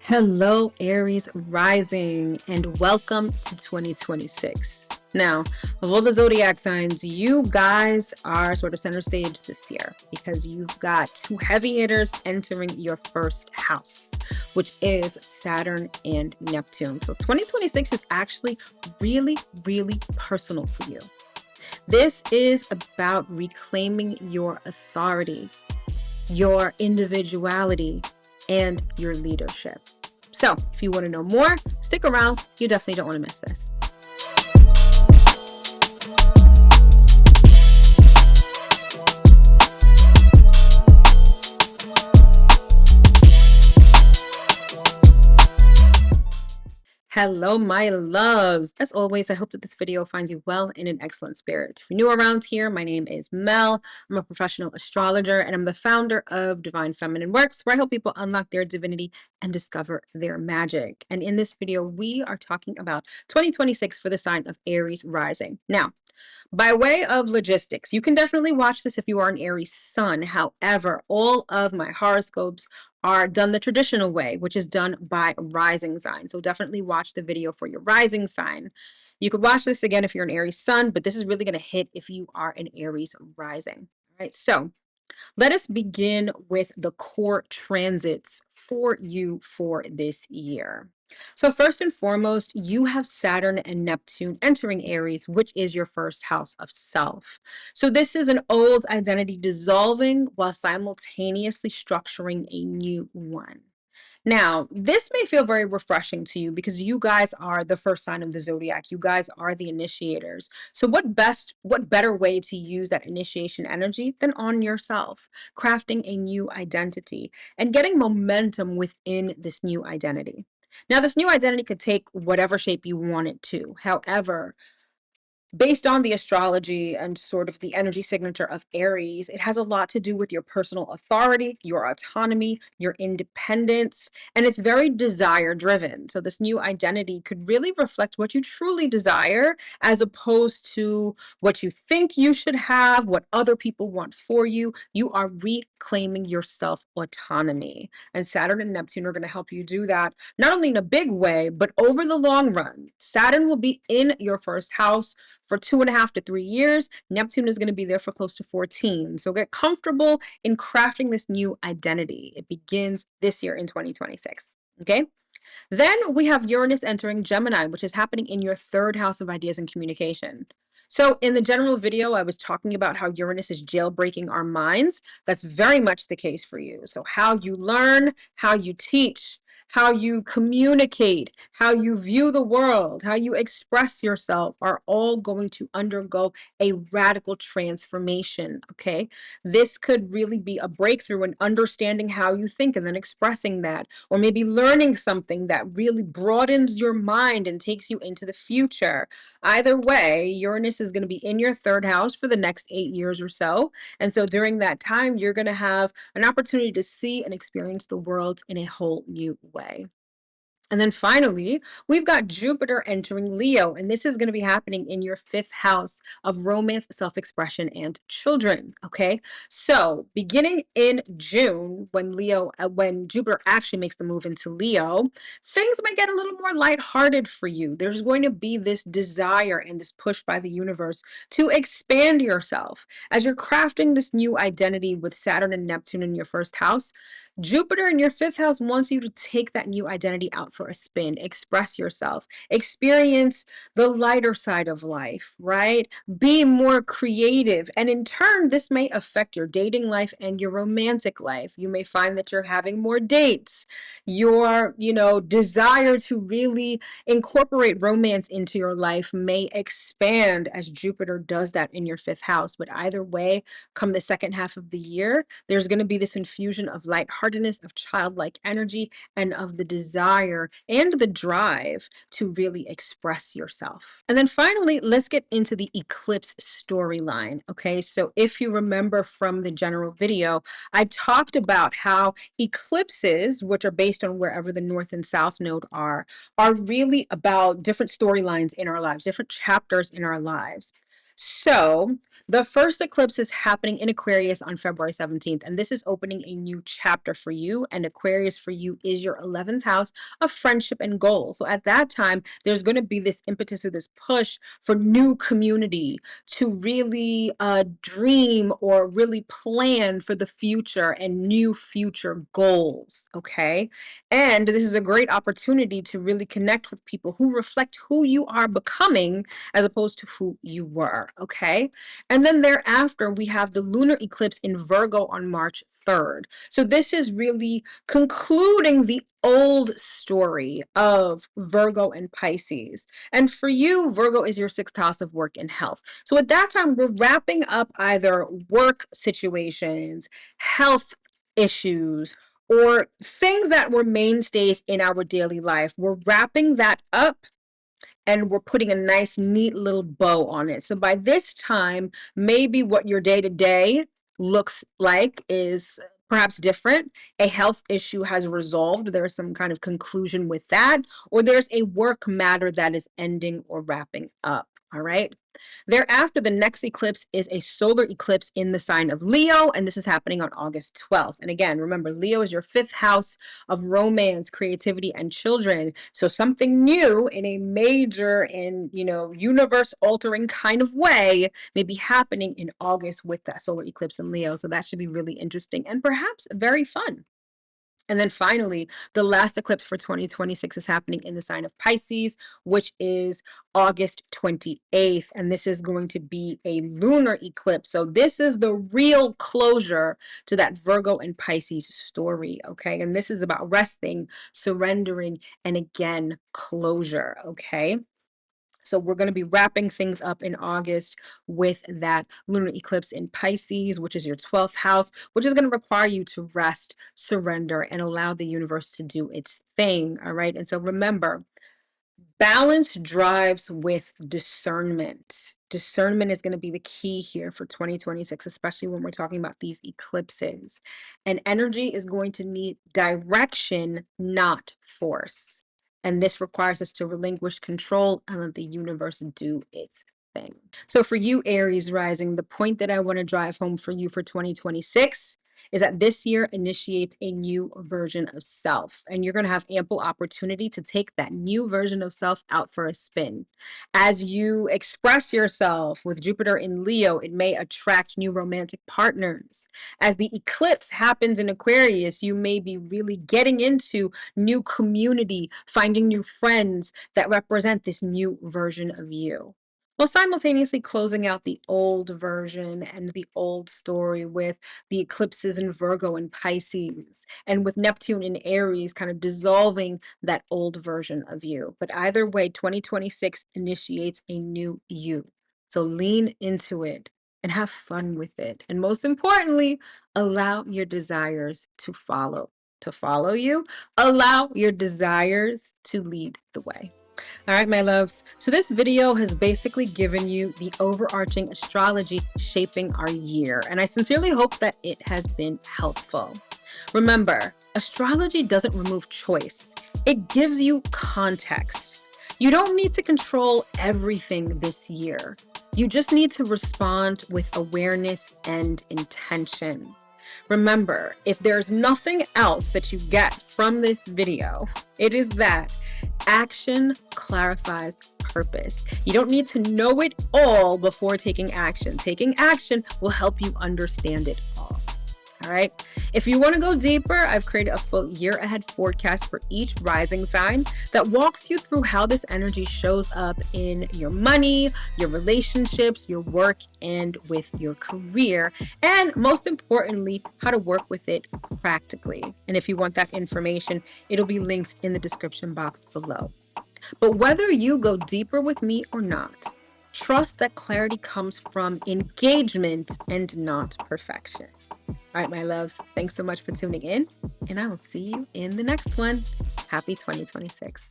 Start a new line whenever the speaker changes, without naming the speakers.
Hello, Aries Rising, and welcome to 2026. Now, of all the zodiac signs, you guys are sort of center stage this year because you've got two heavy hitters entering your first house, which is Saturn and Neptune. So 2026 is actually really, really personal for you. This is about reclaiming your authority, your individuality, and your leadership. So if you want to know more, stick around. You definitely don't want to miss this. Hello, my loves. As always, I hope that this video finds you well in an excellent spirit. If you're new around here, my name is Mel. I'm a professional astrologer and I'm the founder of Divine Feminine Works, where I help people unlock their divinity and discover their magic. And in this video, we are talking about 2026 for the sign of Aries Rising. Now, by way of logistics, you can definitely watch this if you are an Aries sun. However, all of my horoscopes are done the traditional way, which is done by rising sign. So definitely watch the video for your rising sign. You could watch this again if you're an Aries sun, but this is really going to hit if you are an Aries rising. All right, so let us begin with the core transits for you for this year. So, first and foremost, you have Saturn and Neptune entering Aries, which is your first house of self. So, this is an old identity dissolving while simultaneously structuring a new one. Now, this may feel very refreshing to you because you guys are the first sign of the zodiac. You guys are the initiators. So what better way to use that initiation energy than on yourself, crafting a new identity and getting momentum within this new identity. Now, this new identity could take whatever shape you want it to. However, based on the astrology and sort of the energy signature of Aries, it has a lot to do with your personal authority, your autonomy, your independence, and it's very desire driven. So, this new identity could really reflect what you truly desire as opposed to what you think you should have, what other people want for you. You are reclaiming your self autonomy. And Saturn and Neptune are going to help you do that, not only in a big way, but over the long run. Saturn will be in your first house for 2.5 to 3 years. Neptune is going to be there for close to 14. So get comfortable in crafting this new identity. It begins this year in 2026. Okay. Then we have Uranus entering Gemini, which is happening in your third house of ideas and communication. So, in the general video, I was talking about how Uranus is jailbreaking our minds. That's very much the case for you. So, how you learn, how you teach, how you communicate, how you view the world, how you express yourself are all going to undergo a radical transformation. Okay. This could really be a breakthrough in understanding how you think and then expressing that, or maybe learning something that really broadens your mind and takes you into the future. Either way, Uranus is going to be in your third house for the next 8 years or so. And so during that time, you're going to have an opportunity to see and experience the world in a whole new way. And then finally, we've got Jupiter entering Leo, and this is going to be happening in your fifth house of romance, self expression, and children. Okay. So beginning in June, when Jupiter actually makes the move into Leo, things might get a little more lighthearted for you. There's going to be this desire and this push by the universe to expand yourself. As you're crafting this new identity with Saturn and Neptune in your first house, Jupiter in your fifth house wants you to take that new identity out for a spin, express yourself, experience the lighter side of life, right? Be more creative. And in turn, this may affect your dating life and your romantic life. You may find that you're having more dates. Your, desire to really incorporate romance into your life may expand as Jupiter does that in your fifth house. But either way, come the second half of the year, there's going to be this infusion of lightheartedness, of childlike energy, and of the desire and the drive to really express yourself. And then finally, let's get into the eclipse storyline. Okay, so if you remember from the general video, I talked about how eclipses, which are based on wherever the north and south node are really about different storylines in our lives, different chapters in our lives. So the first eclipse is happening in Aquarius on February 17th, and this is opening a new chapter for you. And Aquarius for you is your 11th house of friendship and goals. So at that time, there's going to be this impetus or this push for new community to really dream or really plan for the future and new future goals. Okay. And this is a great opportunity to really connect with people who reflect who you are becoming as opposed to who you were, okay? And then thereafter, we have the lunar eclipse in Virgo on March 3rd. So this is really concluding the old story of Virgo and Pisces. And for you, Virgo is your sixth house of work and health. So at that time, we're wrapping up either work situations, health issues, or things that were mainstays in our daily life. We're wrapping that up and we're putting a nice, neat little bow on it. So by this time, maybe what your day to day looks like is perhaps different. A health issue has resolved. There's some kind of conclusion with that, or there's a work matter that is ending or wrapping up. All right. Thereafter, the next eclipse is a solar eclipse in the sign of Leo, and this is happening on August 12th. And again, remember, Leo is your fifth house of romance, creativity, and children. So something new in a major and, universe altering kind of way may be happening in August with that solar eclipse in Leo. So that should be really interesting and perhaps very fun. And then finally, the last eclipse for 2026 is happening in the sign of Pisces, which is August 28th. And this is going to be a lunar eclipse. So this is the real closure to that Virgo and Pisces story. Okay. And this is about resting, surrendering, and again, closure. Okay. So we're going to be wrapping things up in August with that lunar eclipse in Pisces, which is your 12th house, which is going to require you to rest, surrender, and allow the universe to do its thing. All right. And so remember, balance drives with discernment. Discernment is going to be the key here for 2026, especially when we're talking about these eclipses. And energy is going to need direction, not force. And this requires us to relinquish control and let the universe do its thing. So for you, Aries rising, the point that I want to drive home for you for 2026 is that this year initiates a new version of self, and you're going to have ample opportunity to take that new version of self out for a spin. As you express yourself with Jupiter in Leo, it may attract new romantic partners. As the eclipse happens in Aquarius, you may be really getting into new community, finding new friends that represent this new version of you, while simultaneously closing out the old version and the old story with the eclipses in Virgo and Pisces, and with Neptune in Aries kind of dissolving that old version of you. But either way, 2026 initiates a new you. So lean into it and have fun with it. And most importantly, allow your desires to follow you. Allow your desires to lead the way. All right, my loves. So this video has basically given you the overarching astrology shaping our year, and I sincerely hope that it has been helpful. Remember, astrology doesn't remove choice. It gives you context. You don't need to control everything this year. You just need to respond with awareness and intention. Remember, if there's nothing else that you get from this video, it is that action clarifies purpose. You don't need to know it all before taking action. Taking action will help you understand it all. All right. If you want to go deeper, I've created a full year ahead forecast for each rising sign that walks you through how this energy shows up in your money, your relationships, your work, and with your career. And most importantly, how to work with it practically. And if you want that information, it'll be linked in the description box below. But whether you go deeper with me or not, trust that clarity comes from engagement and not perfection. All right, my loves, thanks so much for tuning in, and I will see you in the next one. Happy 2026.